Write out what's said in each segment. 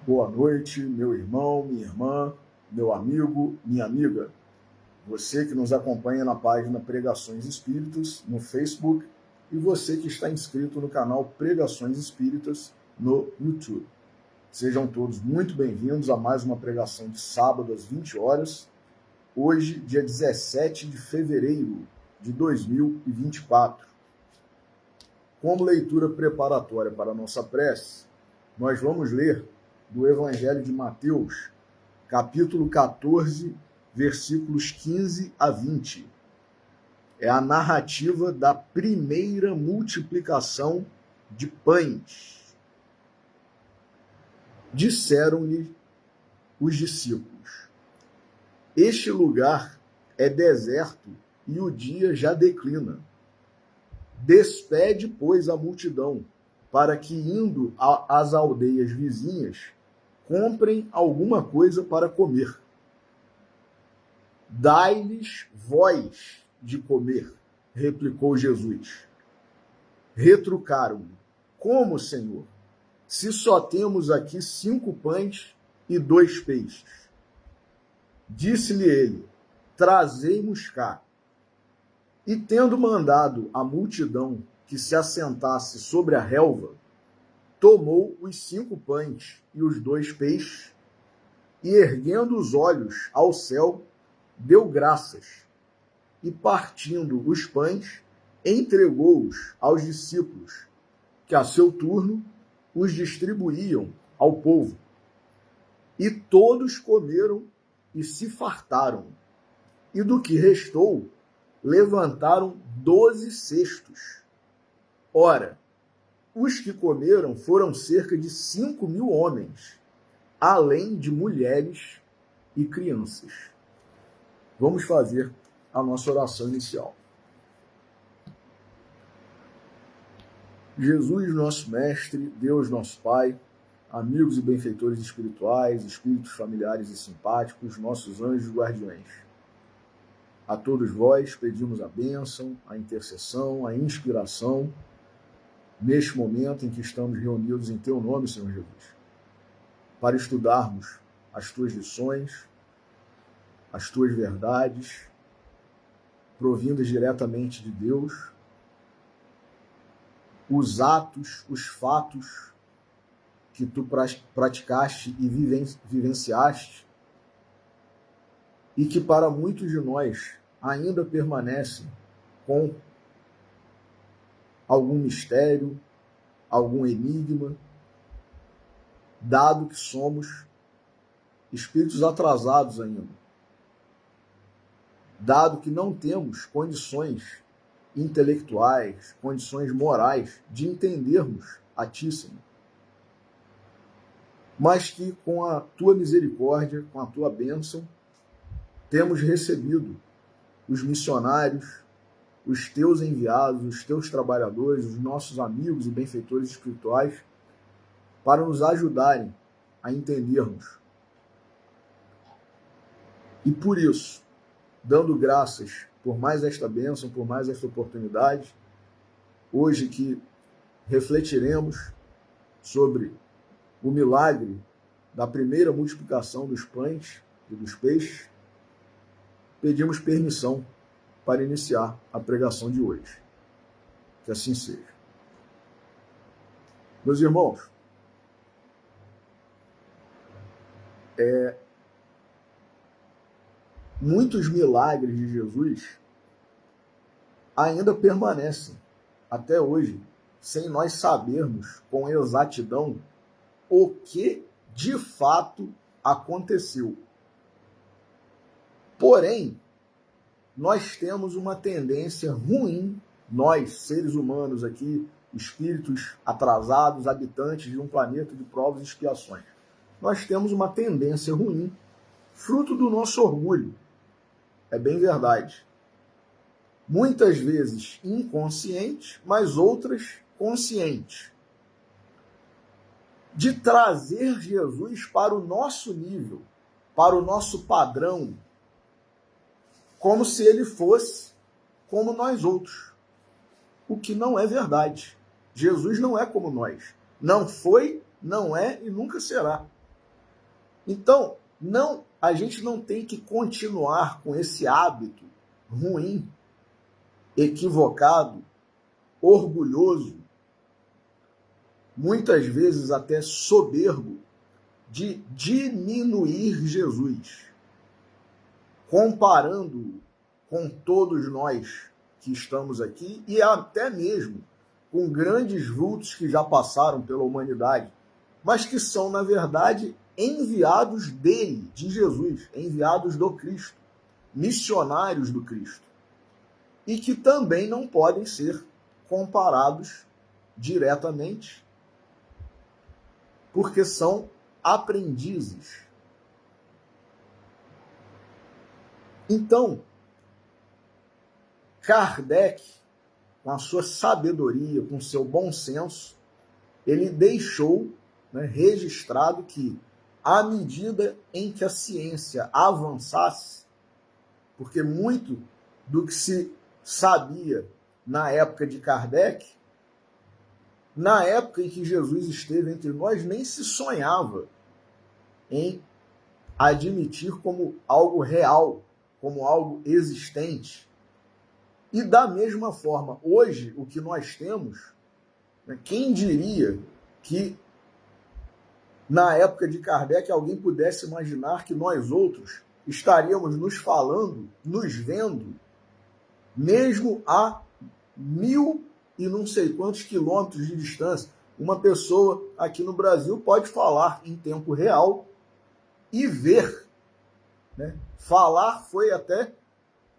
Boa noite, meu irmão, minha irmã, meu amigo, minha amiga. Você que nos acompanha na página Pregações Espíritas no Facebook e você que está inscrito no canal Pregações Espíritas no YouTube. Sejam todos muito bem-vindos a mais uma pregação de sábado às 20 horas. Hoje, dia 17 de fevereiro de 2024. Como leitura preparatória para a nossa prece, nós vamos ler do Evangelho de Mateus, capítulo 14, versículos 15 a 20. É a narrativa da primeira multiplicação de pães. Disseram-lhe os discípulos: este lugar é deserto e o dia já declina. Despede, pois, a multidão, para que, indo às aldeias vizinhas, comprem alguma coisa para comer. Dai-lhes vós de comer, replicou Jesus. Retrucaram-lhe: como, Senhor? Se só temos aqui 5 pães e 2 peixes. Disse-lhe ele: trazei-mos cá. E tendo mandado a multidão que se assentasse sobre a relva, tomou os 5 pães e os 2 peixes, e erguendo os olhos ao céu, deu graças, e partindo os pães, entregou-os aos discípulos, que a seu turno os distribuíam ao povo. E todos comeram e se fartaram, e do que restou, levantaram 12 cestos. Ora, os que comeram foram cerca de 5.000 homens, além de mulheres e crianças. Vamos fazer a nossa oração inicial. Jesus, nosso Mestre, Deus, nosso Pai, amigos e benfeitores espirituais, espíritos familiares e simpáticos, nossos anjos guardiões. A todos vós pedimos a bênção, a intercessão, a inspiração, neste momento em que estamos reunidos em Teu nome, Senhor Jesus, para estudarmos as Tuas lições, as Tuas verdades, provindas diretamente de Deus, os atos, os fatos que Tu praticaste e vivenciaste, e que para muitos de nós ainda permanecem com algum mistério, algum enigma, dado que somos espíritos atrasados ainda, dado que não temos condições intelectuais, condições morais de entendermos a Ti, Senhor, mas que com a Tua misericórdia, com a Tua bênção, temos recebido os missionários, os Teus enviados, os Teus trabalhadores, os nossos amigos e benfeitores espirituais, para nos ajudarem a entendermos. E por isso, dando graças por mais esta bênção, por mais esta oportunidade, hoje que refletiremos sobre o milagre da primeira multiplicação dos pães e dos peixes, pedimos permissão para iniciar a pregação de hoje. Que assim seja. Meus irmãos, muitos milagres de Jesus ainda permanecem até hoje, sem nós sabermos com exatidão o que de fato aconteceu. Porém, nós temos uma tendência ruim, nós, seres humanos aqui, espíritos atrasados, habitantes de um planeta de provas e expiações, nós temos uma tendência ruim, fruto do nosso orgulho. É bem verdade. Muitas vezes inconsciente, mas outras consciente. De trazer Jesus para o nosso nível, para o nosso padrão, como se ele fosse como nós outros. O que não é verdade. Jesus não é como nós. Não foi, não é e nunca será. Então, a gente não tem que continuar com esse hábito ruim, equivocado, orgulhoso, muitas vezes até soberbo, de diminuir Jesus, comparando com todos nós que estamos aqui e até mesmo com grandes vultos que já passaram pela humanidade, mas que são, na verdade, enviados dele, de Jesus, enviados do Cristo, missionários do Cristo, e que também não podem ser comparados diretamente, porque são aprendizes. Então, Kardec, com a sua sabedoria, com o seu bom senso, ele deixou, né, registrado que, à medida em que a ciência avançasse, porque muito do que se sabia na época de Kardec, na época em que Jesus esteve entre nós, nem se sonhava em admitir como algo real, como algo existente. E da mesma forma, hoje, o que nós temos, né, quem diria que na época de Kardec alguém pudesse imaginar que nós outros estaríamos nos falando, nos vendo, mesmo a 1000 e não sei quantos quilômetros de distância. Uma pessoa aqui no Brasil pode falar em tempo real e ver, né? Falar foi até,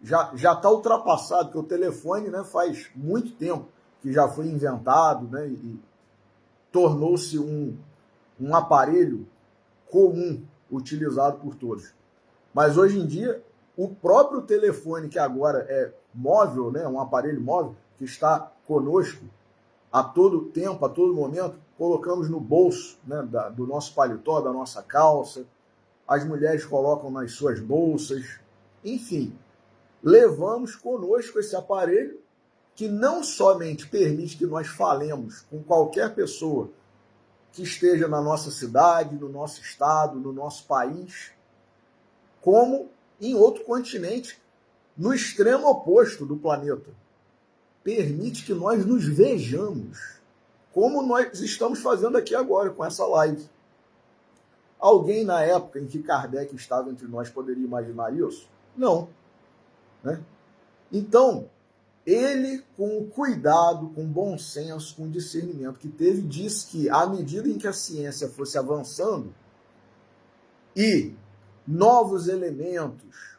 já está ultrapassado, porque o telefone, né, faz muito tempo que já foi inventado, né, e tornou-se um aparelho comum, utilizado por todos. Mas hoje em dia, o próprio telefone, que agora é móvel, né, um aparelho móvel, que está conosco a todo tempo, a todo momento, colocamos no bolso, né, do nosso paletó, da nossa calça, as mulheres colocam nas suas bolsas, enfim, levamos conosco esse aparelho que não somente permite que nós falemos com qualquer pessoa que esteja na nossa cidade, no nosso estado, no nosso país, como em outro continente, no extremo oposto do planeta. Permite que nós nos vejamos, como nós estamos fazendo aqui agora com essa live. Alguém na época em que Kardec estava entre nós poderia imaginar isso? Não. Né? Então, ele, com o cuidado, com bom senso, com discernimento que teve, disse que, à medida em que a ciência fosse avançando e novos elementos,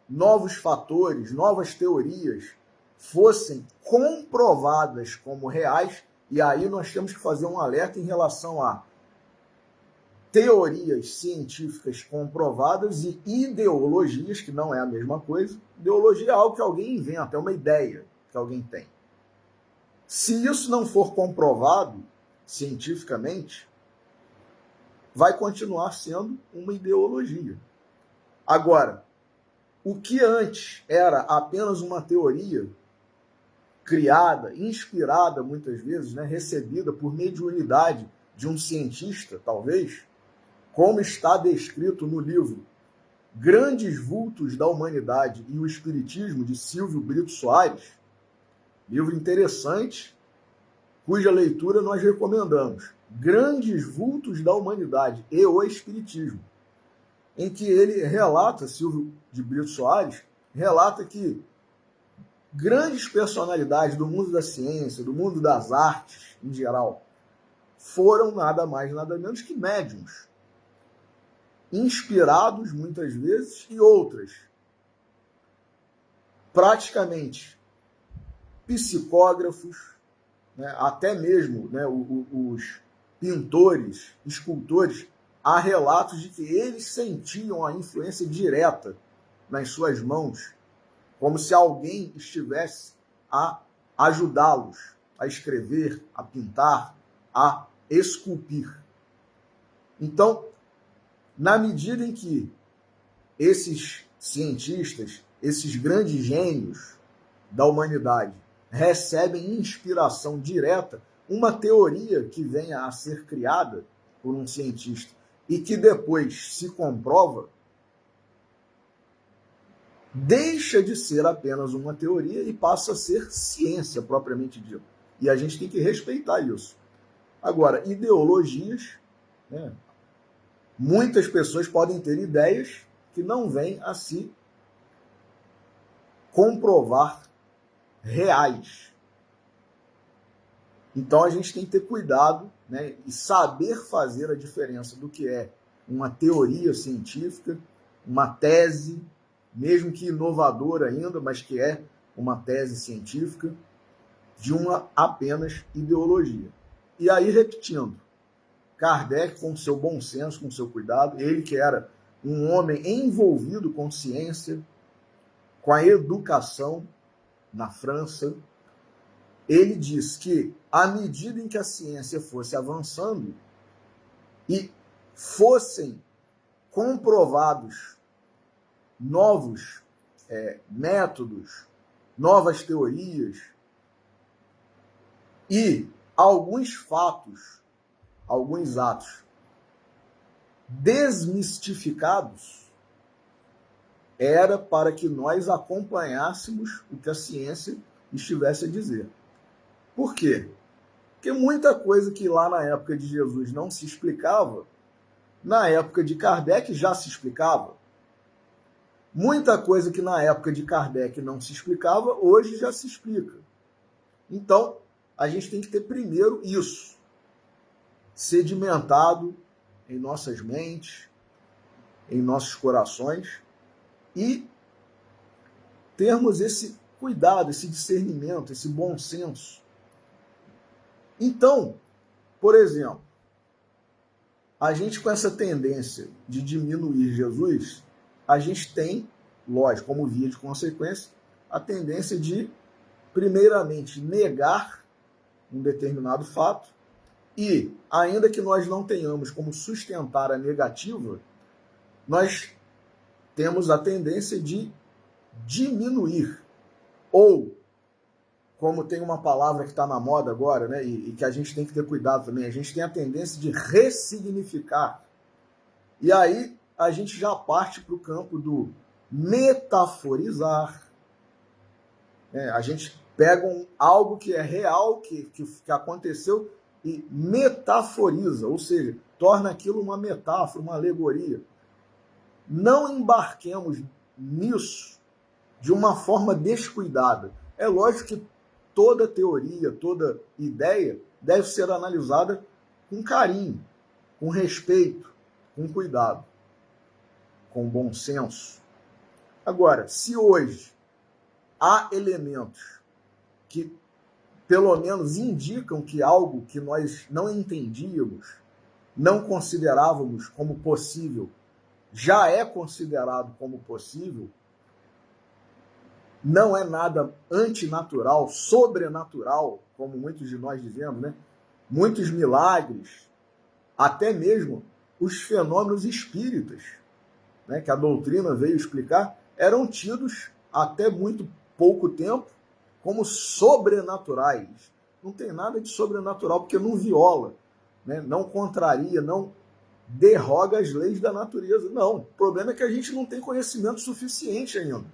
novos fatores, novas teorias fossem comprovadas como reais, e aí nós temos que fazer um alerta em relação a teorias científicas comprovadas e ideologias, que não é a mesma coisa. Ideologia é algo que alguém inventa, é uma ideia que alguém tem. Se isso não for comprovado cientificamente, vai continuar sendo uma ideologia. Agora, o que antes era apenas uma teoria criada, inspirada muitas vezes, né, recebida por mediunidade de um cientista, talvez, como está descrito no livro Grandes Vultos da Humanidade e o Espiritismo, de Silvio Brito Soares, livro interessante, cuja leitura nós recomendamos. Grandes Vultos da Humanidade e o Espiritismo, em que ele relata, Silvio de Brito Soares, relata que grandes personalidades do mundo da ciência, do mundo das artes em geral, foram nada mais, nada menos que médiuns, inspirados muitas vezes e outras praticamente psicógrafos, né, até mesmo, né, os pintores, escultores, há relatos de que eles sentiam a influência direta nas suas mãos, como se alguém estivesse a ajudá-los a escrever, a pintar, a esculpir. Então, na medida em que esses cientistas, esses grandes gênios da humanidade recebem inspiração direta, uma teoria que venha a ser criada por um cientista e que depois se comprova, deixa de ser apenas uma teoria e passa a ser ciência propriamente dita. E a gente tem que respeitar isso. Agora, ideologias, né? Muitas pessoas podem ter ideias que não vêm a se comprovar reais. Então a gente tem que ter cuidado, né, e saber fazer a diferença do que é uma teoria científica, uma tese, mesmo que inovadora ainda, mas que é uma tese científica, de uma apenas ideologia. E aí, repetindo, Kardec, com seu bom senso, com seu cuidado, ele que era um homem envolvido com ciência, com a educação na França, ele diz que, à medida em que a ciência fosse avançando e fossem comprovados novos métodos, novas teorias e alguns fatos, alguns atos desmistificados, era para que nós acompanhássemos o que a ciência estivesse a dizer. Por quê? Porque muita coisa que lá na época de Jesus não se explicava, na época de Kardec já se explicava. Muita coisa que na época de Kardec não se explicava, hoje já se explica. Então, a gente tem que ter primeiro isso, sedimentado em nossas mentes, em nossos corações, e termos esse cuidado, esse discernimento, esse bom senso. Então, por exemplo, a gente com essa tendência de diminuir Jesus, a gente tem, lógico, como via de consequência, a tendência de, primeiramente, negar um determinado fato e, ainda que nós não tenhamos como sustentar a negativa, nós temos a tendência de diminuir. Ou, como tem uma palavra que está na moda agora, né, e que a gente tem que ter cuidado também, a gente tem a tendência de ressignificar. E aí a gente já parte para o campo do metaforizar. A gente pega algo que é real, que aconteceu, e metaforiza, ou seja, torna aquilo uma metáfora, uma alegoria. Não embarquemos nisso de uma forma descuidada. É lógico que toda teoria, toda ideia deve ser analisada com carinho, com respeito, com cuidado, com bom senso. Agora, se hoje há elementos que pelo menos indicam que algo que nós não entendíamos, não considerávamos como possível, já é considerado como possível, não é nada antinatural, sobrenatural, como muitos de nós dizemos, né? Muitos milagres, até mesmo os fenômenos espíritas, né, que a doutrina veio explicar, eram tidos até muito pouco tempo como sobrenaturais. Não tem nada de sobrenatural, porque não viola, né? Não contraria, não derroga as leis da natureza. Não, o problema é que a gente não tem conhecimento suficiente ainda.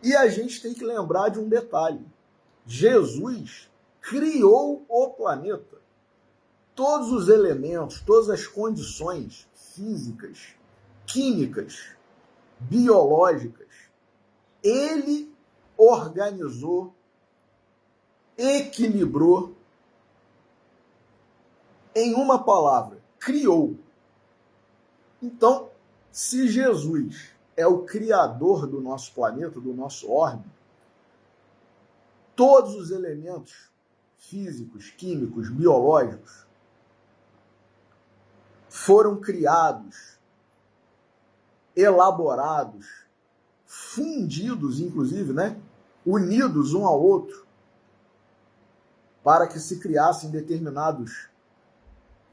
E a gente tem que lembrar de um detalhe. Jesus criou o planeta. Todos os elementos, todas as condições físicas, químicas, biológicas, ele organizou, equilibrou, em uma palavra, criou. Então, se Jesus é o criador do nosso planeta, do nosso orbe, todos os elementos físicos, químicos, biológicos foram criados, elaborados, fundidos, inclusive, né? Unidos um ao outro, para que se criassem determinados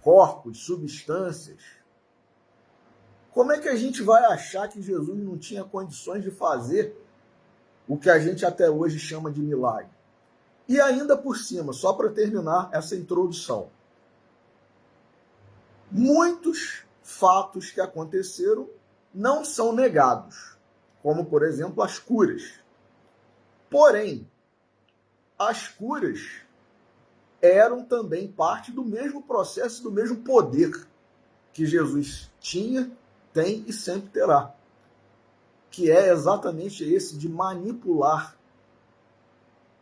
corpos, substâncias. Como é que a gente vai achar que Jesus não tinha condições de fazer o que a gente até hoje chama de milagre? E ainda por cima, só para terminar essa introdução, muitos fatos que aconteceram não são negados, como, por exemplo, as curas. Porém, as curas eram também parte do mesmo processo, do mesmo poder que Jesus tinha, tem e sempre terá, que é exatamente esse de manipular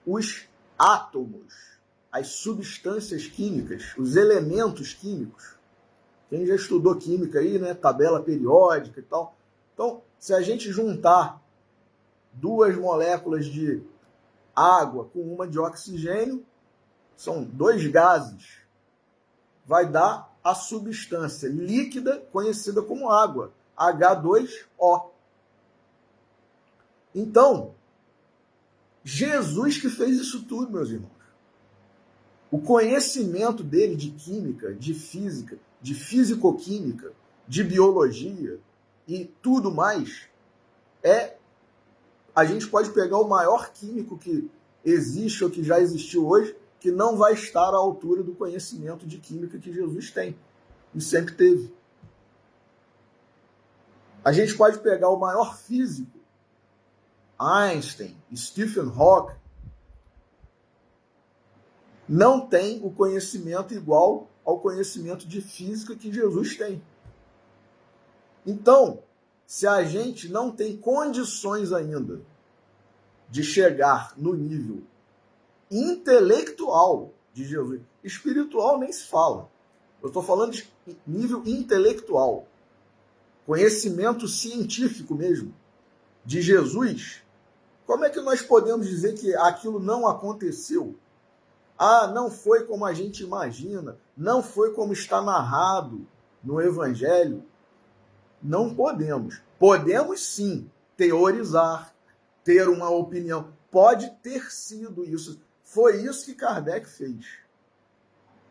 os átomos, as substâncias químicas, os elementos químicos. Quem já estudou química aí, né, tabela periódica e tal. Então, se a gente juntar duas moléculas de água com uma de oxigênio, são dois gases, vai dar a substância líquida conhecida como água, H2O. Então, Jesus que fez isso tudo, meus irmãos. O conhecimento dele de química, de física, de fisicoquímica, de biologia e tudo mais, a gente pode pegar o maior químico que existe ou que já existiu hoje, que não vai estar à altura do conhecimento de química que Jesus tem e sempre teve. A gente pode pegar o maior físico, Einstein, Stephen Hawking, não tem o conhecimento igual ao conhecimento de física que Jesus tem. Então, se a gente não tem condições ainda de chegar no nível intelectual de Jesus, espiritual nem se fala, eu estou falando de nível intelectual, conhecimento científico mesmo, de Jesus, como é que nós podemos dizer que aquilo não aconteceu? Ah, não foi como a gente imagina, não foi como está narrado no Evangelho. Não podemos. Podemos sim teorizar, ter uma opinião. Pode ter sido isso. Foi isso que Kardec fez,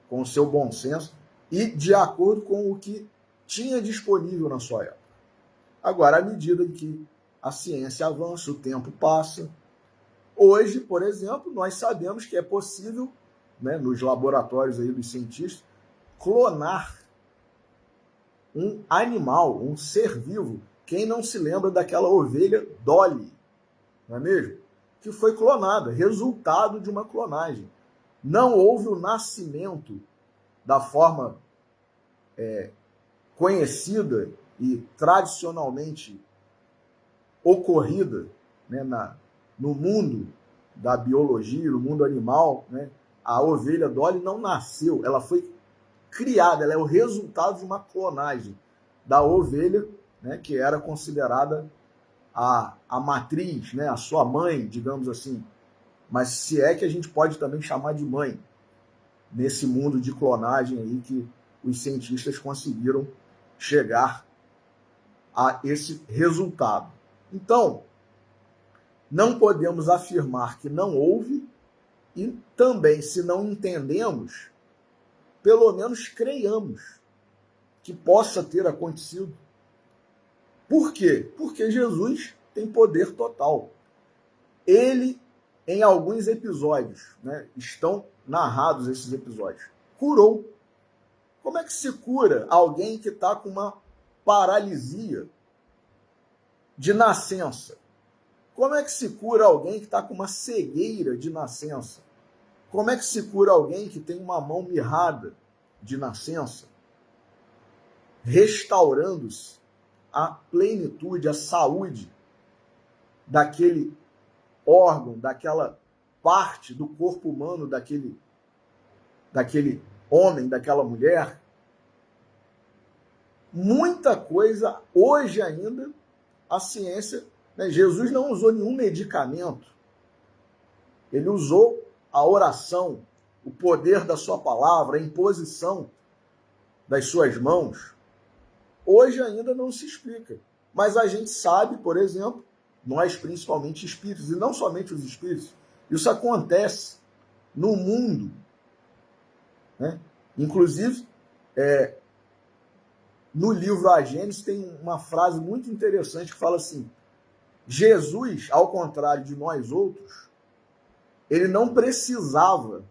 com o seu bom senso e de acordo com o que tinha disponível na sua época. Agora, à medida que a ciência avança, o tempo passa. Hoje, por exemplo, nós sabemos que é possível, né, nos laboratórios aí dos cientistas, clonar um animal, um ser vivo. Quem não se lembra daquela ovelha Dolly, não é mesmo? Que foi clonada, resultado de uma clonagem. Não houve o nascimento da forma conhecida e tradicionalmente ocorrida, né, no mundo da biologia, no mundo animal, né? A ovelha Dolly não nasceu, ela foi criada, ela é o resultado de uma clonagem da ovelha, né, que era considerada a matriz, né, a sua mãe, digamos assim. Mas se é que a gente pode também chamar de mãe, nesse mundo de clonagem aí que os cientistas conseguiram chegar a esse resultado. Então, não podemos afirmar que não houve e também, se não entendemos, pelo menos creiamos que possa ter acontecido. Por quê? Porque Jesus tem poder total. Ele, em alguns episódios, né, estão narrados esses episódios, curou. Como é que se cura alguém que está com uma paralisia de nascença? Como é que se cura alguém que está com uma cegueira de nascença? Como é que se cura alguém que tem uma mão mirrada de nascença? Restaurando-se a plenitude, a saúde daquele órgão, daquela parte do corpo humano, daquele homem, daquela mulher. Muita coisa, hoje ainda, a ciência, né? Jesus não usou nenhum medicamento. Ele usou a oração, o poder da sua palavra, a imposição das suas mãos. Hoje ainda não se explica. Mas a gente sabe, por exemplo, nós principalmente espíritos, e não somente os espíritos, isso acontece no mundo, né? Inclusive, no livro A Gênese tem uma frase muito interessante que fala assim: Jesus, ao contrário de nós outros, ele não precisava,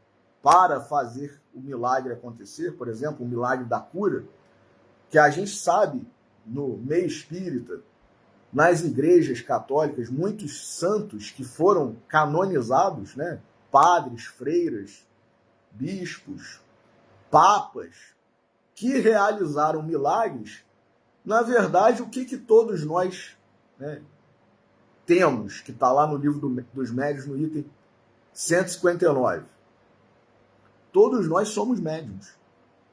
para fazer o milagre acontecer, por exemplo, o milagre da cura, que a gente sabe no meio espírita, nas igrejas católicas, muitos santos que foram canonizados, né? Padres, freiras, bispos, papas, que realizaram milagres. Na verdade, o que todos nós, né, temos, que está lá no livro dos médiuns, no item 159. Todos nós somos médiuns,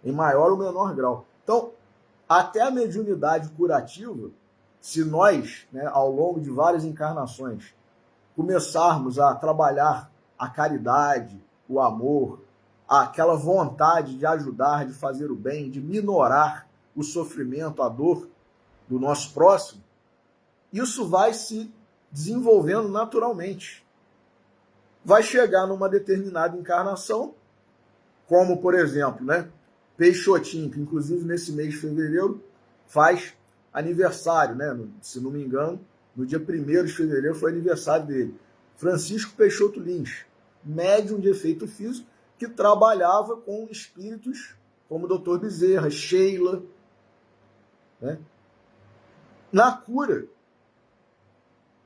em maior ou menor grau. Então, até a mediunidade curativa, se nós, né, ao longo de várias encarnações, começarmos a trabalhar a caridade, o amor, aquela vontade de ajudar, de fazer o bem, de minorar o sofrimento, a dor do nosso próximo, isso vai se desenvolvendo naturalmente. Vai chegar numa determinada encarnação, como, por exemplo, né, Peixotinho, que inclusive nesse mês de fevereiro faz aniversário, né? Se não me engano, no dia 1º de fevereiro foi aniversário dele. Francisco Peixoto Lins, médium de efeito físico, que trabalhava com espíritos como o Dr. Bezerra, Sheila, né? Na cura.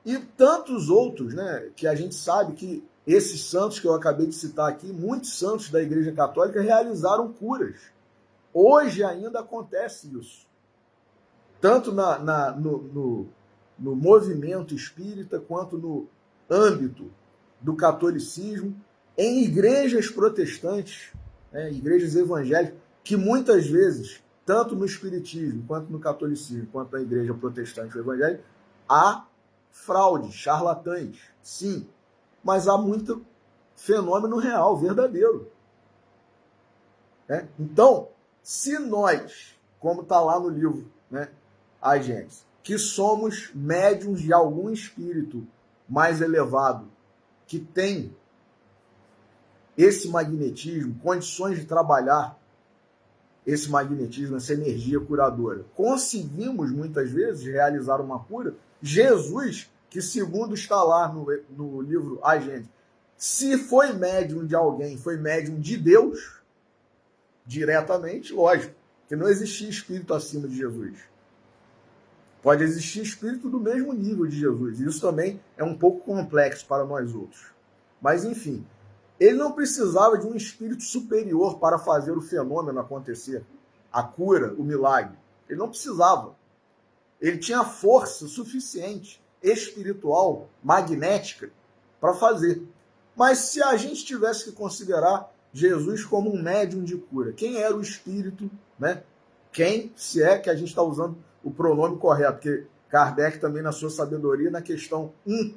E tantos outros, né, que a gente sabe que esses santos que eu acabei de citar aqui, muitos santos da Igreja Católica realizaram curas. Hoje ainda acontece isso. Tanto no movimento espírita, quanto no âmbito do catolicismo, em igrejas protestantes, né, igrejas evangélicas, que muitas vezes, tanto no espiritismo, quanto no catolicismo, quanto na igreja protestante ou evangélica, há fraude, charlatães, sim, mas há muito fenômeno real, verdadeiro. Né? Então, se nós, como está lá no livro, né, a Gênesis, que somos médiuns de algum espírito mais elevado, que tem esse magnetismo, condições de trabalhar esse magnetismo, essa energia curadora, conseguimos muitas vezes realizar uma cura. Jesus, que segundo está lá no livro A Gênesis, se foi médium de alguém, foi médium de Deus, diretamente, lógico, que não existia espírito acima de Jesus. Pode existir espírito do mesmo nível de Jesus. Isso também é um pouco complexo para nós outros. Mas, enfim, ele não precisava de um espírito superior para fazer o fenômeno acontecer, a cura, o milagre. Ele não precisava. Ele tinha força suficiente, espiritual, magnética, para fazer. Mas se a gente tivesse que considerar Jesus como um médium de cura, quem era o espírito, né? Quem, se é que a gente está usando o pronome correto, porque Kardec também, na sua sabedoria, na questão 1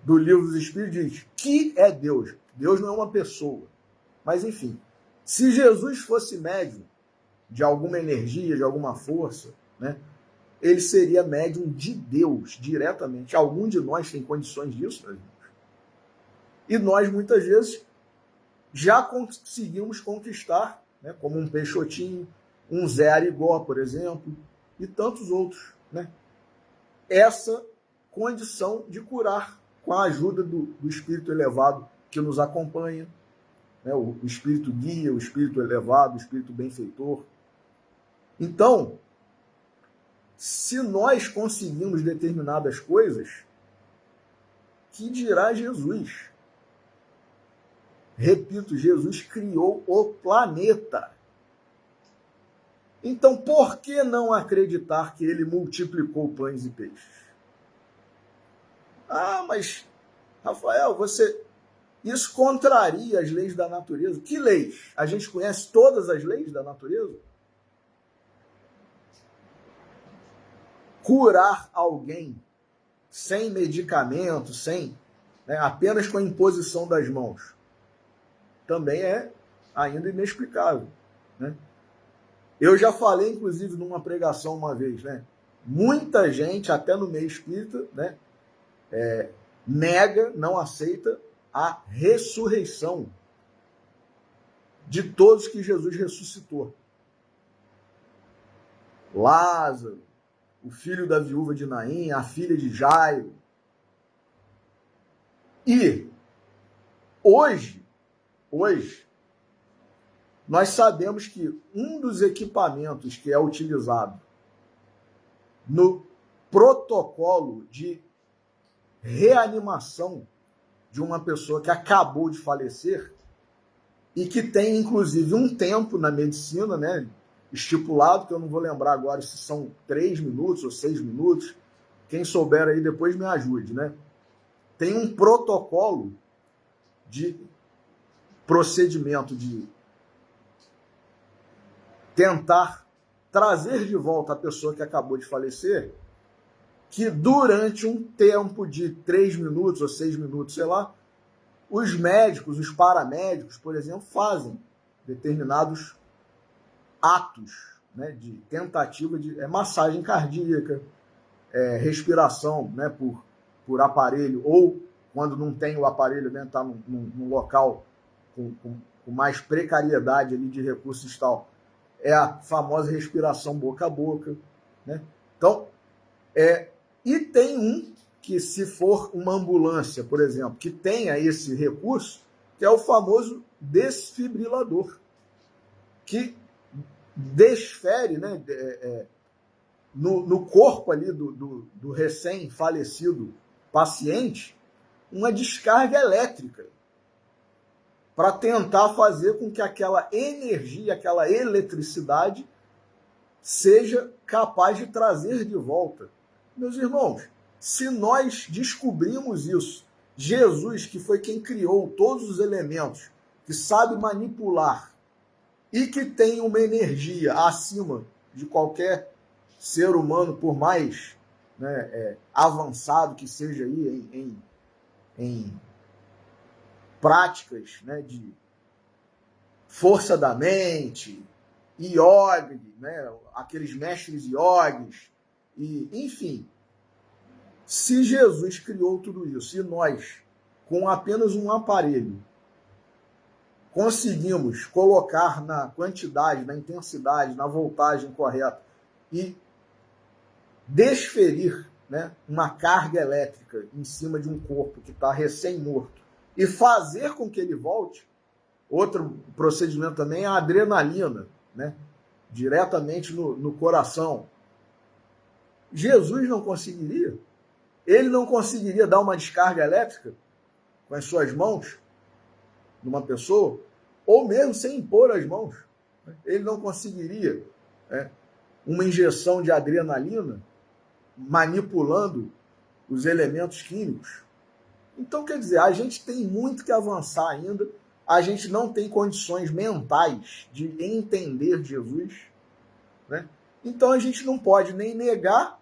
do Livro dos Espíritos, diz que é Deus. Deus não é uma pessoa. Mas, enfim, se Jesus fosse médium de alguma energia, de alguma força, né, ele seria médium de Deus, diretamente. Algum de nós tem condições disso, né? E nós, muitas vezes, já conseguimos conquistar, né, como um Peixotinho, um Zé Arigó, por exemplo, e tantos outros, né, essa condição de curar com a ajuda do espírito elevado que nos acompanha, né, o espírito guia, o espírito elevado, o espírito benfeitor. Então, se nós conseguimos determinadas coisas, que dirá Jesus? Repito, Jesus criou o planeta. Então, por que não acreditar que ele multiplicou pães e peixes? Ah, mas, Rafael, isso contraria as leis da natureza. Que leis? A gente conhece todas as leis da natureza? Curar alguém sem medicamento, né, apenas com a imposição das mãos, também é ainda inexplicável, né? Eu já falei, inclusive, numa pregação uma vez, né? Muita gente, até no meio espírita, né, nega, não aceita a ressurreição de todos que Jesus ressuscitou. Lázaro, o filho da viúva de Naim, a filha de Jairo. E hoje, Nós sabemos que um dos equipamentos que é utilizado no protocolo de reanimação de uma pessoa que acabou de falecer e que tem, inclusive, um tempo na medicina, né, estipulado, que eu não vou lembrar agora se são 3 minutos ou 6 minutos. Quem souber aí depois me ajude, né? Tem um protocolo de procedimento de tentar trazer de volta a pessoa que acabou de falecer, que durante um tempo de 3 minutos ou 6 minutos, sei lá, os médicos, os paramédicos, por exemplo, fazem determinados atos, né, de tentativa de massagem cardíaca, respiração, né, por aparelho, ou quando não tem o aparelho, né, está num local com mais precariedade ali de recursos e tal, é a famosa respiração boca a boca, né? Então, e tem um que, se for uma ambulância, por exemplo, que tenha esse recurso, que é o famoso desfibrilador, que desfere, né, no corpo ali do recém-falecido paciente uma descarga elétrica para tentar fazer com que aquela energia, aquela eletricidade seja capaz de trazer de volta. Meus irmãos, se nós descobrimos isso, Jesus, que foi quem criou todos os elementos, que sabe manipular e que tem uma energia acima de qualquer ser humano, por mais, né, avançado que seja aí em práticas, né, de força da mente, yoga, né, aqueles mestres yogis, e, enfim, se Jesus criou tudo isso e nós, com apenas um aparelho, conseguimos colocar na quantidade, na intensidade, na voltagem correta e desferir, né, uma carga elétrica em cima de um corpo que está recém-morto e fazer com que ele volte, outro procedimento também é a adrenalina, né, diretamente no coração. Jesus não conseguiria? Ele não conseguiria dar uma descarga elétrica com as suas mãos numa pessoa? Ou mesmo sem impor as mãos? Ele não conseguiria uma injeção de adrenalina manipulando os elementos químicos? Então, quer dizer, a gente tem muito que avançar ainda, a gente não tem condições mentais de entender Jesus, né? Então a gente não pode nem negar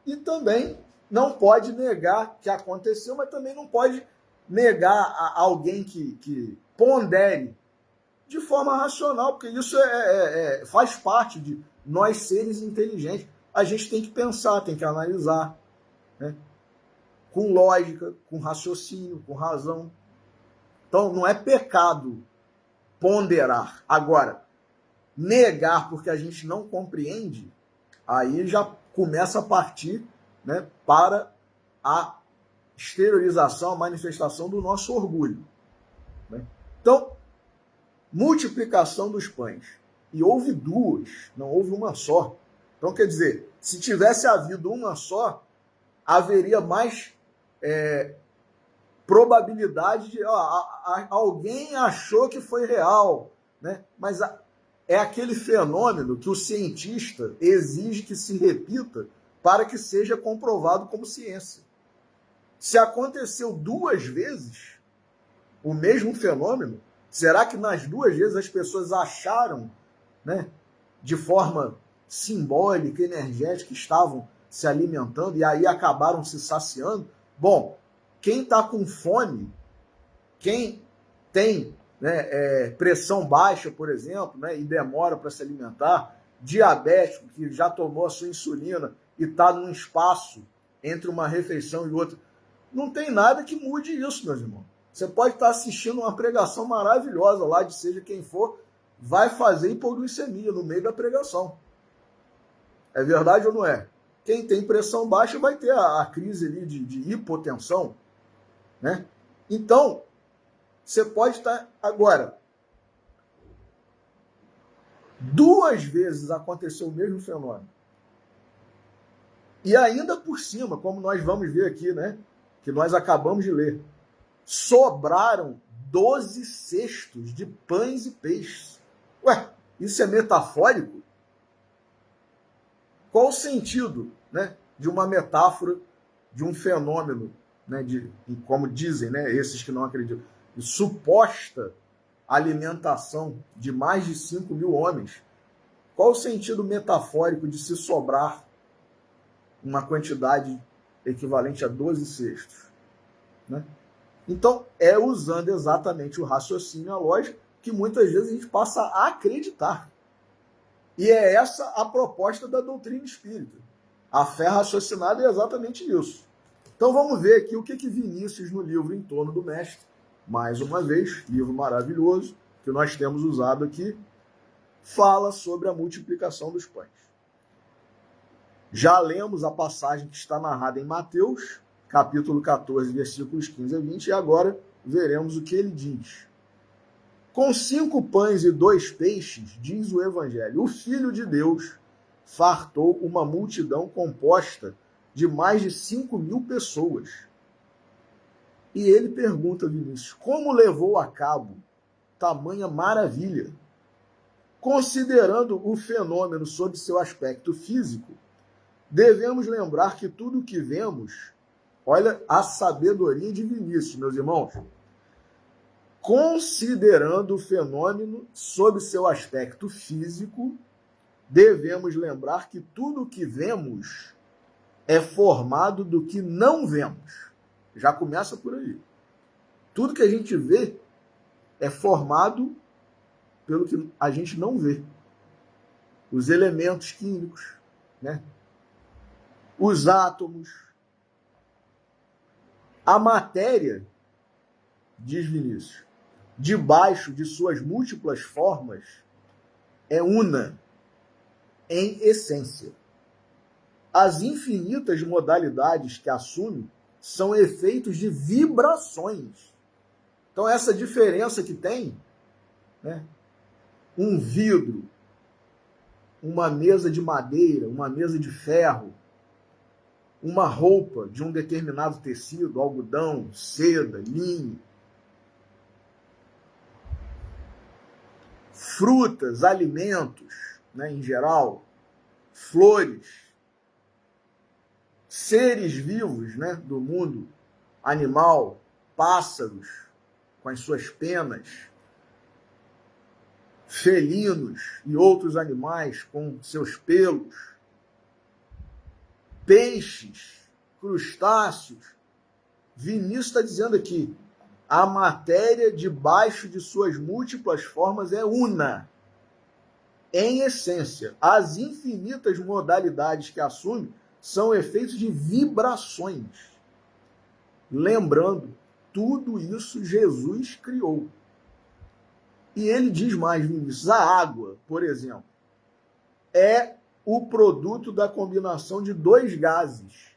e também não pode negar que aconteceu, mas também não pode negar a alguém que pondere de forma racional, porque isso faz parte de nós seres inteligentes. A gente tem que pensar, tem que analisar, né? Com lógica, com raciocínio, com razão. Então, não é pecado ponderar. Agora, negar porque a gente não compreende, aí já começa a partir, né, para a exteriorização, a manifestação do nosso orgulho, né? Então, multiplicação dos pães. E houve duas, não houve uma só. Então, quer dizer, se tivesse havido uma só, haveria mais probabilidade de alguém achou que foi real, né? Mas é aquele fenômeno que o cientista exige que se repita para que seja comprovado como ciência. Se aconteceu 2 vezes o mesmo fenômeno, será que nas 2 vezes as pessoas acharam, né, de forma simbólica, energética, que estavam se alimentando e aí acabaram se saciando? Bom, quem está com fome, quem tem, né, pressão baixa, por exemplo, né, e demora para se alimentar, diabético, que já tomou a sua insulina e está num espaço entre uma refeição e outra, não tem nada que mude isso, meus irmãos. Você pode estar assistindo uma pregação maravilhosa lá, de seja quem for, vai fazer hipoglicemia no meio da pregação. É verdade ou não é? Quem tem pressão baixa vai ter a crise ali de hipotensão, né? Então, você pode estar... Agora, 2 vezes aconteceu o mesmo fenômeno. E ainda por cima, como nós vamos ver aqui, né? Que nós acabamos de ler, sobraram 12 cestos de pães e peixes. Ué, isso é metafórico? Qual o sentido, né, de uma metáfora, de um fenômeno, né, como dizem, né, esses que não acreditam, de suposta alimentação de mais de 5.000 homens? Qual o sentido metafórico de se sobrar uma quantidade equivalente a 12 cestos? Né? Então, é usando exatamente o raciocínio, a lógica, que muitas vezes a gente passa a acreditar. E é essa a proposta da doutrina espírita. A fé raciocinada é exatamente isso. Então vamos ver aqui o que Vinícius, no livro Em Torno do Mestre, mais uma vez, livro maravilhoso, que nós temos usado aqui, fala sobre a multiplicação dos pães. Já lemos a passagem que está narrada em Mateus, capítulo 14, versículos 15 a 20, e agora veremos o que ele diz. Com 5 pães e 2 peixes, diz o Evangelho, o Filho de Deus fartou uma multidão composta de mais de 5.000 pessoas. E ele pergunta a Vinícius, como levou a cabo tamanha maravilha? Considerando o fenômeno sob seu aspecto físico, devemos lembrar que tudo o que vemos, olha a sabedoria de Vinícius, meus irmãos, considerando o fenômeno sob seu aspecto físico, devemos lembrar que tudo o que vemos é formado do que não vemos. Já começa por aí. Tudo que a gente vê é formado pelo que a gente não vê. Os elementos químicos, né? Os átomos, a matéria, diz Vinícius, debaixo de suas múltiplas formas, é una em essência. As infinitas modalidades que assume são efeitos de vibrações. Então, essa diferença que tem, né? Um vidro, uma mesa de madeira, uma mesa de ferro, uma roupa de um determinado tecido, algodão, seda, linho, frutas, alimentos, né, em geral, flores, seres vivos, né, do mundo animal, pássaros com as suas penas, felinos e outros animais com seus pelos, peixes, crustáceos. Vinícius está dizendo aqui, a matéria debaixo de suas múltiplas formas é una. Em essência, as infinitas modalidades que assume são efeitos de vibrações. Lembrando, tudo isso Jesus criou. E ele diz mais, Vinícius, a água, por exemplo, é o produto da combinação de 2 gases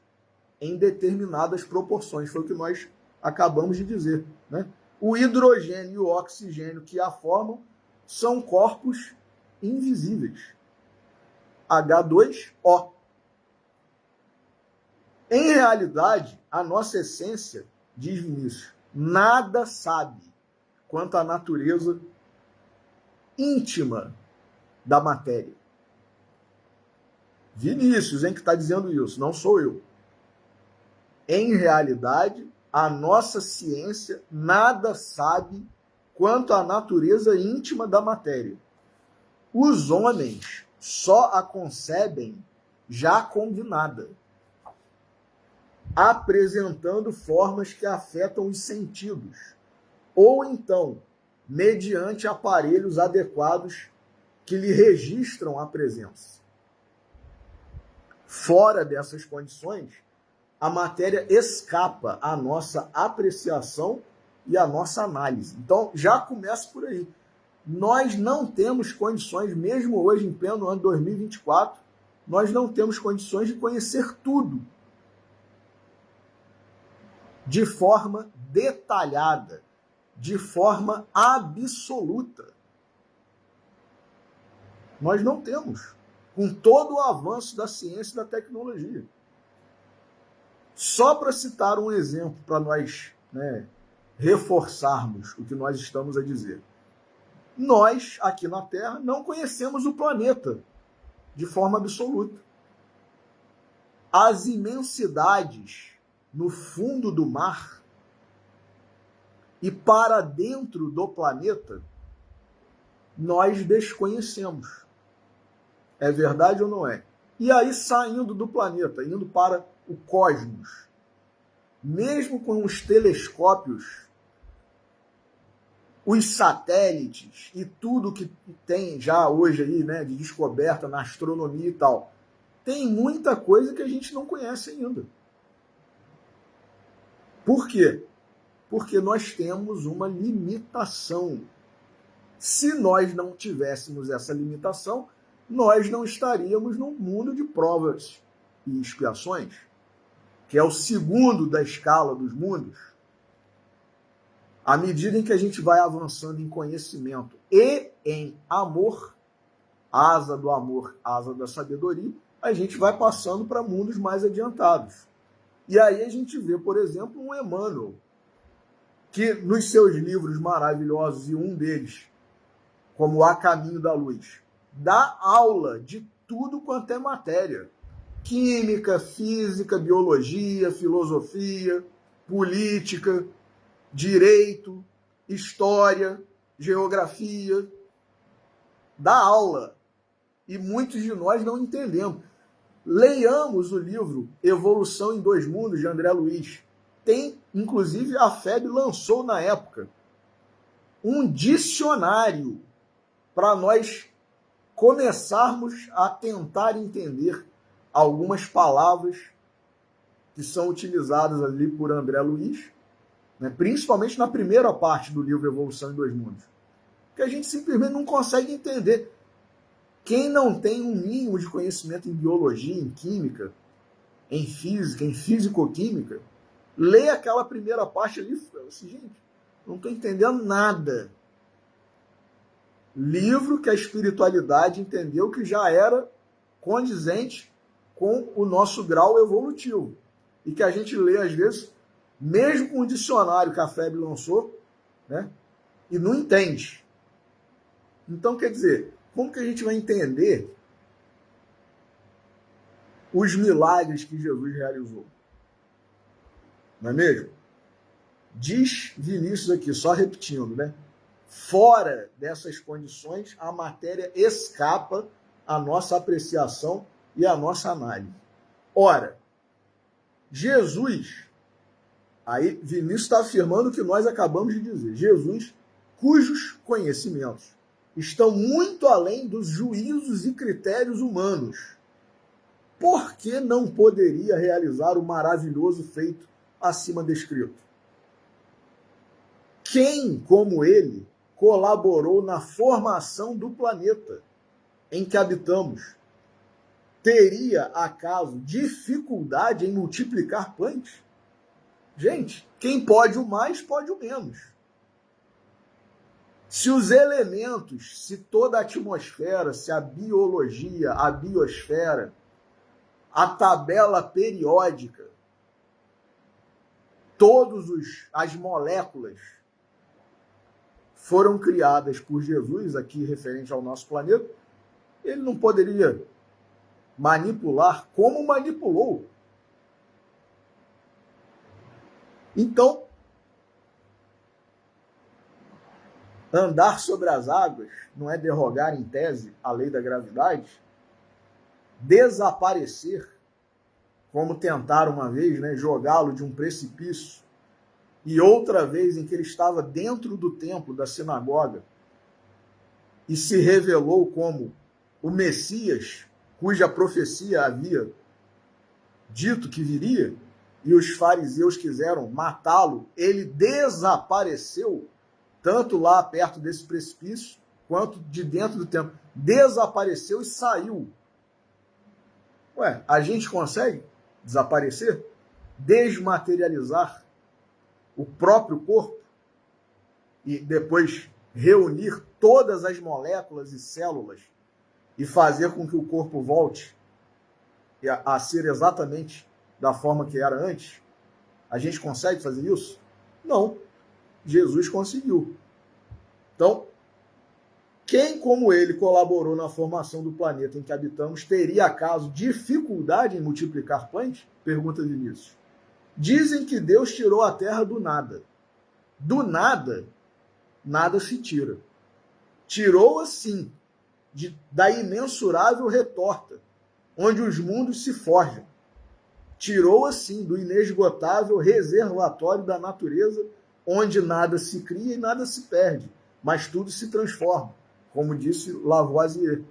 em determinadas proporções. Foi o que nós acabamos de dizer, né? O hidrogênio e o oxigênio que a formam são corpos invisíveis. H2O. Em realidade, a nossa essência, diz Vinícius, nada sabe quanto à natureza íntima da matéria. Vinícius, hein, que está dizendo isso, não sou eu. Em realidade, a nossa ciência nada sabe quanto à natureza íntima da matéria. Os homens só a concebem já combinada, apresentando formas que afetam os sentidos, ou então, mediante aparelhos adequados que lhe registram a presença. Fora dessas condições, a matéria escapa à nossa apreciação e à nossa análise. Então, já começa por aí. Nós não temos condições, mesmo hoje, em pleno ano 2024, nós não temos condições de conhecer tudo de forma detalhada, de forma absoluta. Nós não temos, com todo o avanço da ciência e da tecnologia. Só para citar um exemplo, para nós reforçarmos o que nós estamos a dizer. Nós, aqui na Terra, não conhecemos o planeta de forma absoluta. As imensidades no fundo do mar e para dentro do planeta, nós desconhecemos. É verdade ou não é? E aí, saindo do planeta, indo para o cosmos, mesmo com os telescópios, os satélites e tudo que tem já hoje aí, de descoberta na astronomia e tal, tem muita coisa que a gente não conhece ainda. Por quê? Porque nós temos uma limitação. Se nós não tivéssemos essa limitação, nós não estaríamos num mundo de provas e expiações, que é o segundo da escala dos mundos. À medida em que a gente vai avançando em conhecimento e em amor, asa do amor, asa da sabedoria, a gente vai passando para mundos mais adiantados. E aí a gente vê, por exemplo, um Emmanuel, que nos seus livros maravilhosos, e um deles, como A Caminho da Luz, dá aula de tudo quanto é matéria. Química, física, biologia, filosofia, política, direito, história, geografia. Dá aula. E muitos de nós não entendemos. Leiamos o livro Evolução em Dois Mundos, de André Luiz. Tem, inclusive, a FEB lançou na época um dicionário para nós começarmos a tentar entender algumas palavras que são utilizadas ali por André Luiz, principalmente na primeira parte do livro Evolução em Dois Mundos, que a gente simplesmente não consegue entender. Quem não tem um mínimo de conhecimento em biologia, em química, em física, em fisicoquímica, lê aquela primeira parte ali e fala assim, gente, não estou entendendo nada. Livro que a espiritualidade entendeu que já era condizente com o nosso grau evolutivo. E que a gente lê, às vezes, mesmo com o dicionário que a FEB lançou, e não entende. Então, quer dizer, como que a gente vai entender os milagres que Jesus realizou? Não é mesmo? Diz Vinícius aqui, só repetindo, fora dessas condições, a matéria escapa à nossa apreciação e à nossa análise. Ora, Jesus, aí Vinícius está afirmando o que nós acabamos de dizer, Jesus, cujos conhecimentos estão muito além dos juízos e critérios humanos, por que não poderia realizar o maravilhoso feito acima descrito? Quem, como ele, colaborou na formação do planeta em que habitamos, teria, acaso, dificuldade em multiplicar pães? Gente, quem pode o mais, pode o menos. Se os elementos, se toda a atmosfera, se a biologia, a biosfera, a tabela periódica, todas as moléculas foram criadas por Jesus, aqui referente ao nosso planeta, ele não poderia manipular como manipulou. Então, andar sobre as águas não é derrogar, em tese, a lei da gravidade? Desaparecer, como tentaram uma vez, jogá-lo de um precipício, e outra vez em que ele estava dentro do templo da sinagoga e se revelou como o Messias, cuja profecia havia dito que viria, e os fariseus quiseram matá-lo, ele desapareceu, tanto lá perto desse precipício, quanto de dentro do templo. Desapareceu e saiu. A gente consegue desaparecer? Desmaterializar o próprio corpo e depois reunir todas as moléculas e células e fazer com que o corpo volte a ser exatamente da forma que era antes? A gente consegue fazer isso? Não. Jesus conseguiu. Então, quem como ele colaborou na formação do planeta em que habitamos teria acaso dificuldade em multiplicar pães? Pergunta Vinícius. Dizem que Deus tirou a terra do nada. Do nada, nada se tira. Tirou assim, da imensurável retorta, onde os mundos se forjam. Tirou assim do inesgotável reservatório da natureza, onde nada se cria e nada se perde, mas tudo se transforma, como disse Lavoisier.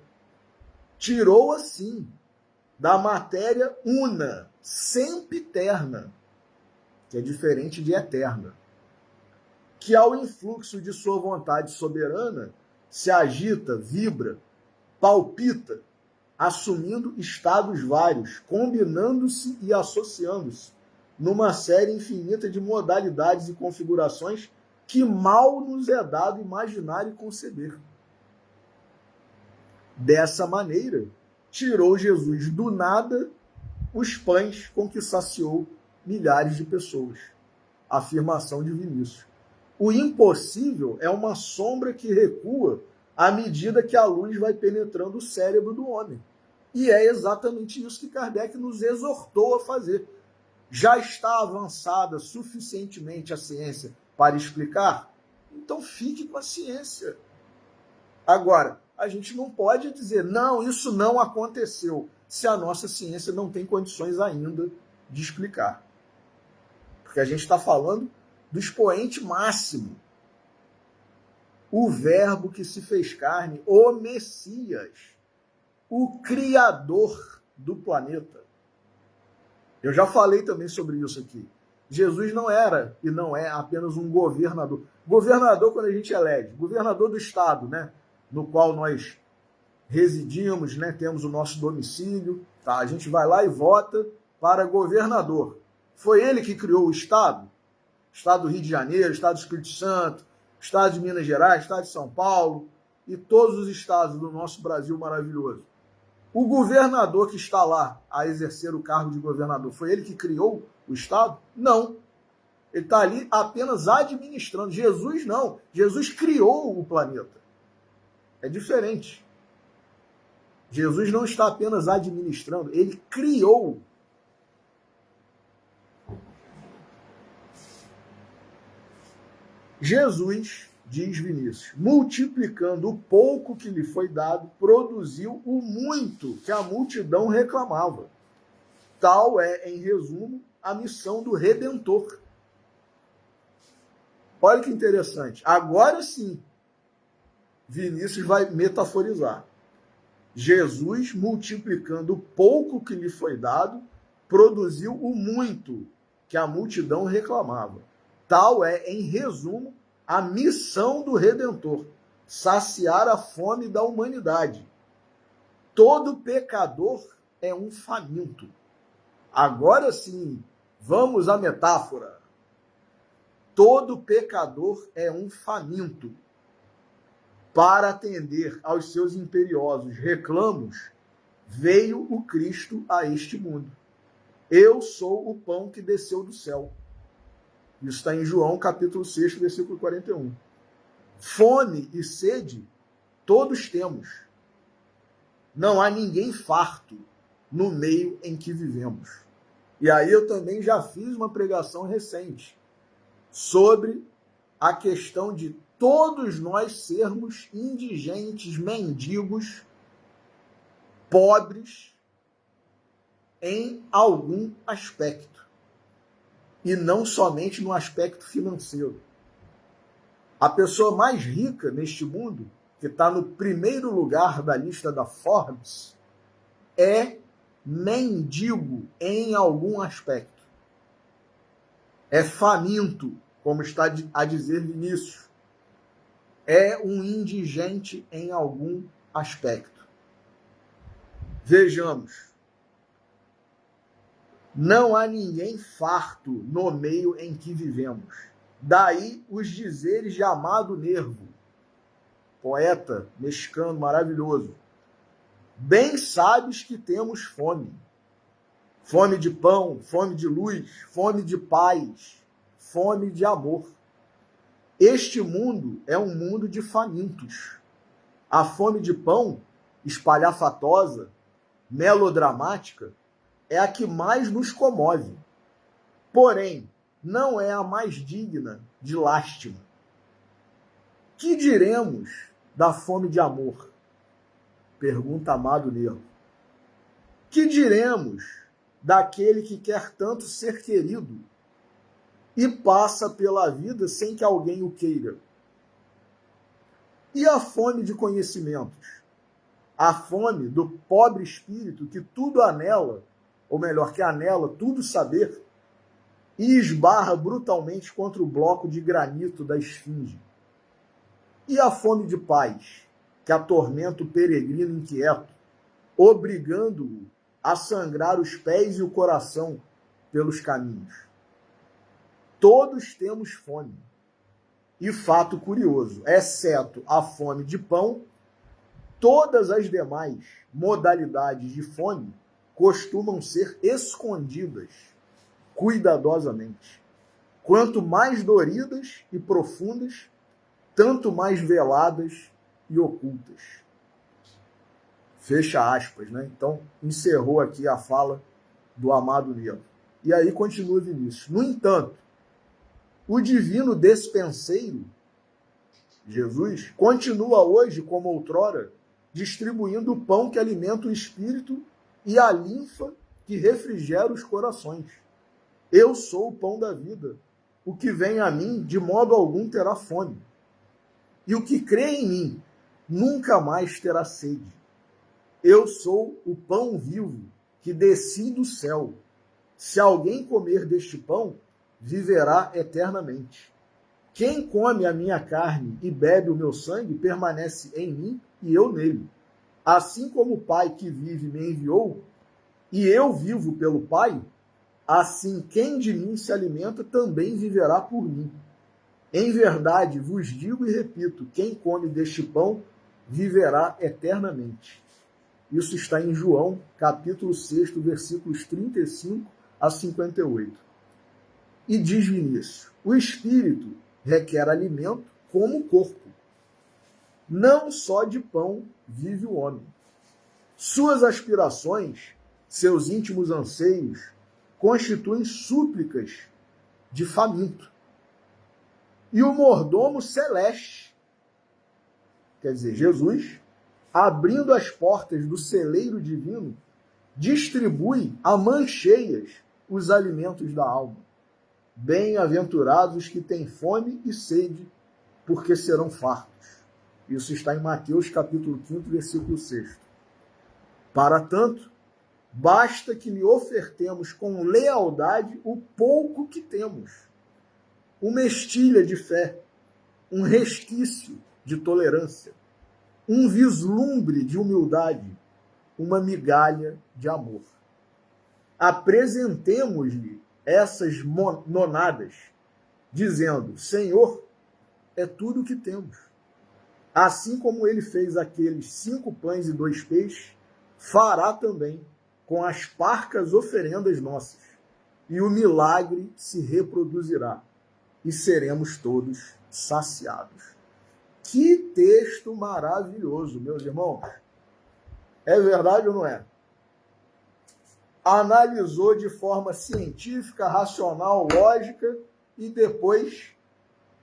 Tirou assim da matéria una, sempiterna, que é diferente de eterna, que ao influxo de sua vontade soberana se agita, vibra, palpita, assumindo estados vários, combinando-se e associando-se, numa série infinita de modalidades e configurações que mal nos é dado imaginar e conceber. Dessa maneira, tirou Jesus do nada os pães com que saciou milhares de pessoas. Afirmação de Vinícius. O impossível é uma sombra que recua à medida que a luz vai penetrando o cérebro do homem. E é exatamente isso que Kardec nos exortou a fazer. Já está avançada suficientemente a ciência para explicar? Então fique com a ciência. Agora, a gente não pode dizer, não, isso não aconteceu, se a nossa ciência não tem condições ainda de explicar. Porque a gente está falando do expoente máximo. O verbo que se fez carne, o Messias, o Criador do planeta. Eu já falei também sobre isso aqui. Jesus não era e não é apenas um governador. Governador, quando a gente elege, governador do estado, né, no qual nós residimos, né, temos o nosso domicílio, tá? A gente vai lá e vota para governador. Foi ele que criou o estado? Estado do Rio de Janeiro, Estado do Espírito Santo, Estado de Minas Gerais, Estado de São Paulo e todos os estados do nosso Brasil maravilhoso. O governador que está lá a exercer o cargo de governador, foi ele que criou o Estado? Não. Ele está ali apenas administrando. Jesus não. Jesus criou o planeta. É diferente. Jesus não está apenas administrando, ele criou. Jesus, diz Vinícius, multiplicando o pouco que lhe foi dado, produziu o muito que a multidão reclamava. Tal é, em resumo, a missão do Redentor. Olha que interessante. Agora sim, Vinícius vai metaforizar. Jesus, multiplicando o pouco que lhe foi dado, produziu o muito que a multidão reclamava. Tal é, em resumo, a missão do Redentor, saciar a fome da humanidade. Todo pecador é um faminto. Agora sim, vamos à metáfora. Todo pecador é um faminto. Para atender aos seus imperiosos reclamos, veio o Cristo a este mundo. Eu sou o pão que desceu do céu. Isso está em João, capítulo 6, versículo 41. Fome e sede, todos temos. Não há ninguém farto no meio em que vivemos. E aí eu também já fiz uma pregação recente sobre a questão de todos nós sermos indigentes, mendigos, pobres em algum aspecto. E não somente no aspecto financeiro. A pessoa mais rica neste mundo, que está no primeiro lugar da lista da Forbes, é mendigo em algum aspecto. É faminto, como está a dizer Vinícius. É um indigente em algum aspecto. Vejamos. Não há ninguém farto no meio em que vivemos. Daí os dizeres de Amado Nervo, poeta mexicano maravilhoso. Bem sabes que temos fome. Fome de pão, fome de luz, fome de paz, fome de amor. Este mundo é um mundo de famintos. A fome de pão, espalhafatosa, melodramática, é a que mais nos comove. Porém, não é a mais digna de lástima. Que diremos da fome de amor? Pergunta Amado Nervo. Que diremos daquele que quer tanto ser querido e passa pela vida sem que alguém o queira? E a fome de conhecimentos? A fome do pobre espírito que tudo anela, ou melhor, que anela tudo saber, e esbarra brutalmente contra o bloco de granito da esfinge? E a fome de paz, que atormenta o peregrino inquieto, obrigando-o a sangrar os pés e o coração pelos caminhos? Todos temos fome. E fato curioso, exceto a fome de pão, todas as demais modalidades de fome costumam ser escondidas cuidadosamente. Quanto mais doridas e profundas, tanto mais veladas e ocultas. Fecha aspas, né? Então, encerrou aqui a fala do Amado Nervo. E aí continua Vinícius. No entanto, o divino despenseiro, Jesus, continua hoje, como outrora, distribuindo o pão que alimenta o espírito e a linfa que refrigera os corações. Eu sou o pão da vida. O que vem a mim, de modo algum, terá fome. E o que crê em mim, nunca mais terá sede. Eu sou o pão vivo que desci do céu. Se alguém comer deste pão, viverá eternamente. Quem come a minha carne e bebe o meu sangue, permanece em mim e eu nele. Assim como o Pai que vive me enviou, e eu vivo pelo Pai, assim quem de mim se alimenta também viverá por mim. Em verdade, vos digo e repito, quem come deste pão viverá eternamente. Isso está em João, capítulo 6, versículos 35 a 58. E diz Vinícius, o espírito requer alimento como o corpo. Não só de pão vive o homem. Suas aspirações, seus íntimos anseios, constituem súplicas de faminto. E o mordomo celeste, quer dizer, Jesus, abrindo as portas do celeiro divino, distribui a mãos cheias os alimentos da alma. Bem-aventurados os que têm fome e sede, porque serão fartos. Isso está em Mateus capítulo 5, versículo 6. Para tanto, basta que lhe ofertemos com lealdade o pouco que temos. Uma estilha de fé, um resquício de tolerância, um vislumbre de humildade, uma migalha de amor. Apresentemos-lhe essas nonadas, dizendo, Senhor, é tudo o que temos. Assim como ele fez aqueles 5 pães e 2 peixes, fará também com as parcas oferendas nossas, e o milagre se reproduzirá, e seremos todos saciados. Que texto maravilhoso, meus irmãos. É verdade ou não é? Analisou de forma científica, racional, lógica e depois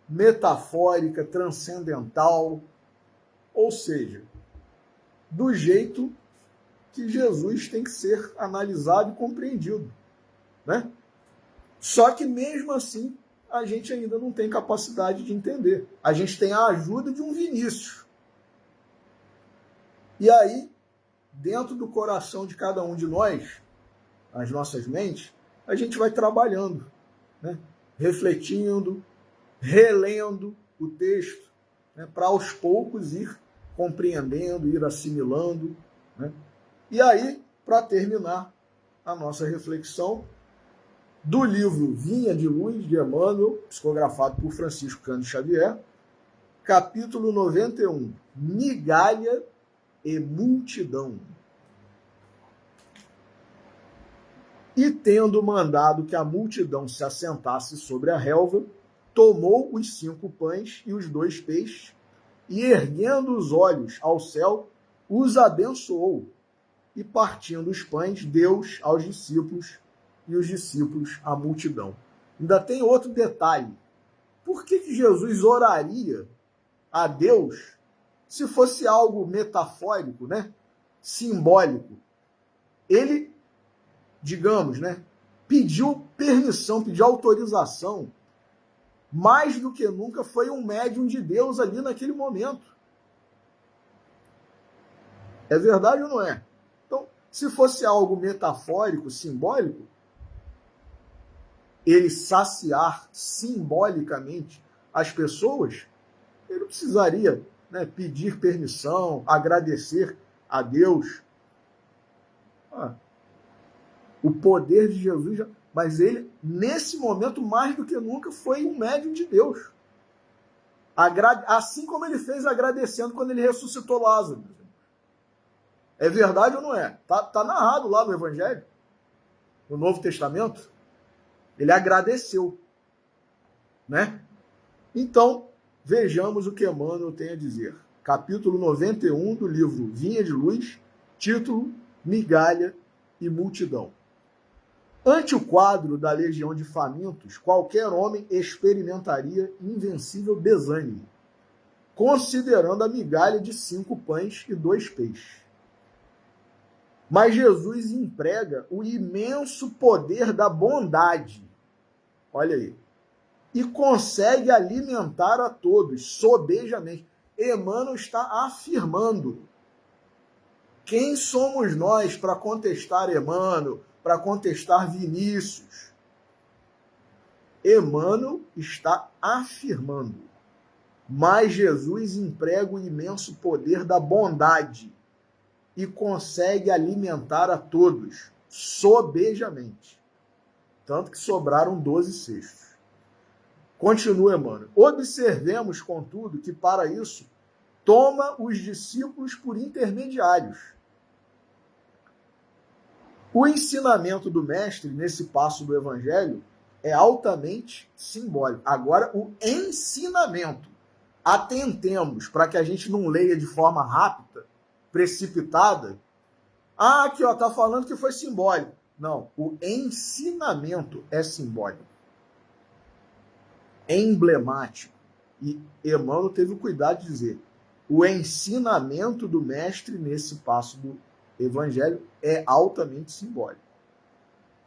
metafórica, transcendental, ou seja, do jeito que Jesus tem que ser analisado e compreendido, né? Só que mesmo assim, a gente ainda não tem capacidade de entender. A gente tem a ajuda de um Vinícius. E aí, dentro do coração de cada um de nós, as nossas mentes, a gente vai trabalhando, né? Refletindo, relendo o texto, né? Para aos poucos ir compreendendo, ir assimilando, né? E aí, para terminar a nossa reflexão, do livro Vinha de Luz, de Emmanuel, psicografado por Francisco Cândido Xavier, capítulo 91, Migalha e Multidão. E tendo mandado que a multidão se assentasse sobre a relva, tomou os 5 pães e os 2 peixes, e erguendo os olhos ao céu, os abençoou, e partindo os pães, deu aos discípulos, e os discípulos à multidão. Ainda tem outro detalhe. Por que Jesus oraria a Deus se fosse algo metafórico, né? Simbólico? Ele, digamos, né, pediu permissão, pediu autorização. Mais do que nunca foi um médium de Deus ali naquele momento. É verdade ou não é? Então, se fosse algo metafórico, simbólico, ele saciar simbolicamente as pessoas, ele não precisaria, né, pedir permissão, agradecer a Deus. O poder de Jesus, mas ele, nesse momento, mais do que nunca, foi um médium de Deus. Assim como ele fez agradecendo quando ele ressuscitou Lázaro. É verdade ou não é? Tá narrado lá no Evangelho, no Novo Testamento. Ele agradeceu, né? Então, vejamos o que Emmanuel tem a dizer. Capítulo 91 do livro Vinha de Luz, título Migalha e Multidão. Ante o quadro da legião de famintos, qualquer homem experimentaria invencível desânimo, considerando a migalha de 5 pães e 2 peixes. Mas Jesus emprega o imenso poder da bondade, olha aí, e consegue alimentar a todos, sobejamente. Emmanuel está afirmando. Quem somos nós para contestar Emmanuel, para contestar Vinícius? Emmanuel está afirmando. Mas Jesus emprega o imenso poder da bondade e consegue alimentar a todos, sobejamente. Tanto que sobraram 12 cestos. Continua Emmanuel. Observemos, contudo, que para isso toma os discípulos por intermediários. O ensinamento do mestre, nesse passo do Evangelho, é altamente simbólico. Agora, o ensinamento. Atentemos para que a gente não leia de forma rápida, precipitada. Aqui, ó, tá falando que foi simbólico. Não, o ensinamento é simbólico. É emblemático. E Emmanuel teve o cuidado de dizer, o ensinamento do mestre nesse passo do Evangelho é altamente simbólico.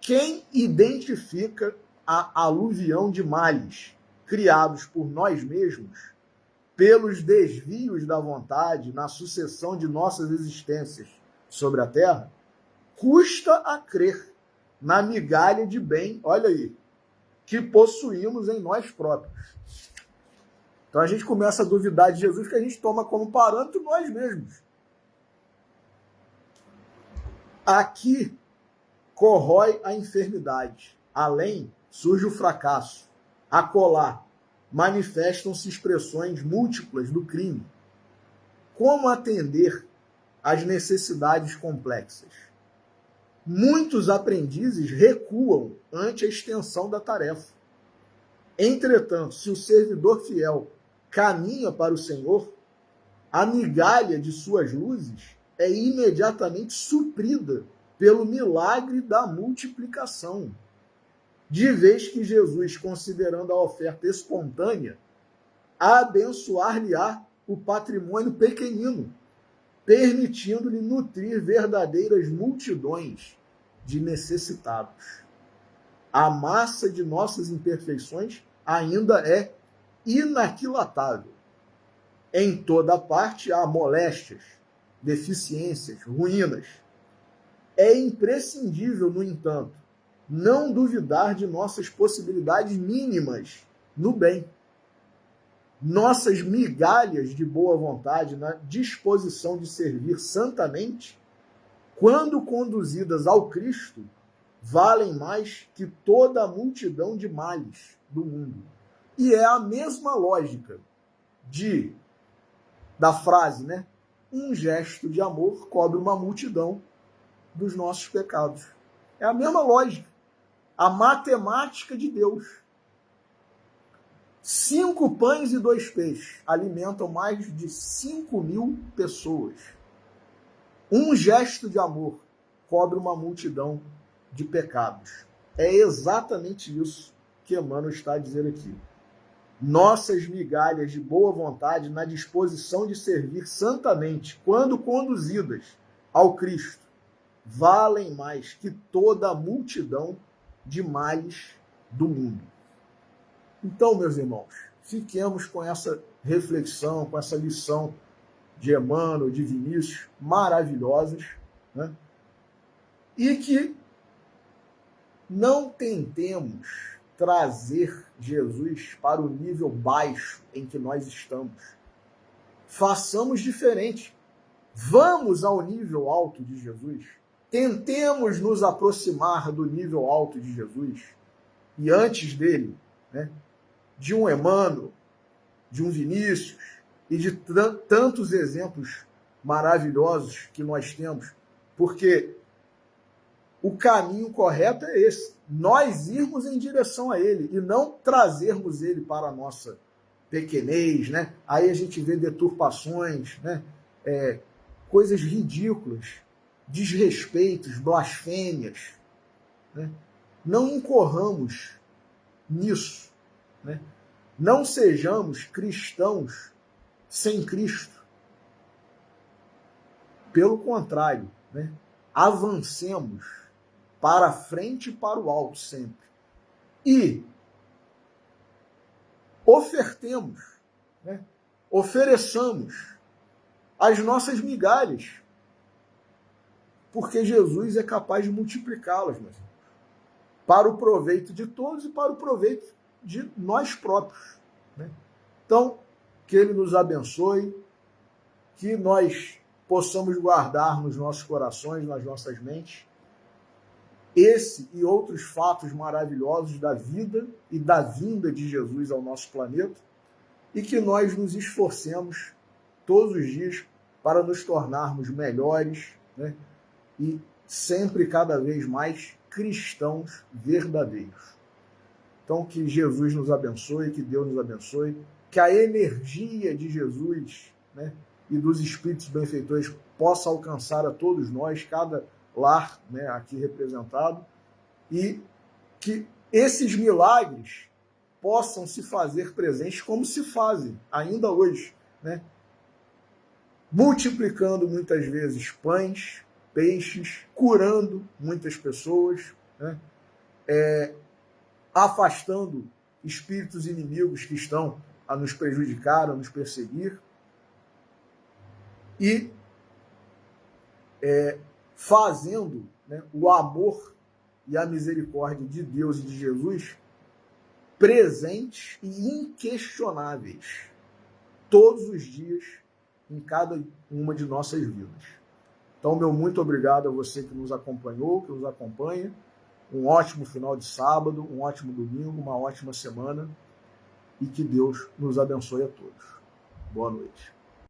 Quem identifica a aluvião de males criados por nós mesmos, pelos desvios da vontade na sucessão de nossas existências sobre a Terra, custa a crer na migalha de bem, olha aí, que possuímos em nós próprios. Então a gente começa a duvidar de Jesus, que a gente toma como parâmetro nós mesmos. Aqui corrói a enfermidade. Além surge o fracasso. Acolá manifestam-se expressões múltiplas do crime. Como atender às necessidades complexas? Muitos aprendizes recuam ante a extensão da tarefa. Entretanto, se o servidor fiel caminha para o Senhor, a migalha de suas luzes é imediatamente suprida pelo milagre da multiplicação. De vez que Jesus, considerando a oferta espontânea, abençoar-lhe-á o patrimônio pequenino, permitindo-lhe nutrir verdadeiras multidões de necessitados. A massa de nossas imperfeições ainda é inaquilatável. Em toda parte há moléstias, deficiências, ruínas. É imprescindível, no entanto, não duvidar de nossas possibilidades mínimas no bem. Nossas migalhas de boa vontade na disposição de servir santamente, quando conduzidas ao Cristo, valem mais que toda a multidão de males do mundo. E é a mesma lógica da frase, né? Um gesto de amor cobre uma multidão dos nossos pecados. É a mesma lógica. A matemática de Deus. 5 pães e 2 peixes alimentam mais de 5.000 pessoas. Um gesto de amor cobre uma multidão de pecados. É exatamente isso que Emmanuel está a dizer aqui. Nossas migalhas de boa vontade na disposição de servir santamente, quando conduzidas ao Cristo, valem mais que toda a multidão de males do mundo. Então, meus irmãos, fiquemos com essa reflexão, com essa lição de Emmanuel, de Vinícius, maravilhosas, né? E que não tentemos trazer Jesus para o nível baixo em que nós estamos. Façamos diferente. Vamos ao nível alto de Jesus. Tentemos nos aproximar do nível alto de Jesus. E antes dele, né, de um Emmanuel, de um Vinícius e de tantos exemplos maravilhosos que nós temos, porque o caminho correto é esse, nós irmos em direção a ele e não trazermos ele para a nossa pequenez, né? Aí a gente vê deturpações, né? Coisas ridículas, desrespeitos, blasfêmias, né? Não incorramos nisso, né? Não sejamos cristãos sem Cristo. Pelo contrário, né? Avancemos para frente e para o alto sempre. E ofertemos, né? Ofereçamos as nossas migalhas, porque Jesus é capaz de multiplicá-las, meus irmãos, para o proveito de todos e para o proveito de nós próprios, né? Então, que Ele nos abençoe, que nós possamos guardar nos nossos corações, nas nossas mentes, esse e outros fatos maravilhosos da vida e da vinda de Jesus ao nosso planeta, e que nós nos esforcemos todos os dias para nos tornarmos melhores, né? E sempre, cada vez mais, cristãos verdadeiros. Então, que Jesus nos abençoe, que Deus nos abençoe, que a energia de Jesus, né, e dos Espíritos benfeitores possa alcançar a todos nós, cada lar, né, aqui representado, e que esses milagres possam se fazer presentes como se fazem ainda hoje, né? Multiplicando muitas vezes pães, peixes, curando muitas pessoas, né? Afastando espíritos inimigos que estão a nos prejudicar, a nos perseguir, e fazendo, né, o amor e a misericórdia de Deus e de Jesus presentes e inquestionáveis todos os dias em cada uma de nossas vidas. Então, meu muito obrigado a você que nos acompanhou, que nos acompanha. Um ótimo final de sábado, um ótimo domingo, uma ótima semana, e que Deus nos abençoe a todos. Boa noite.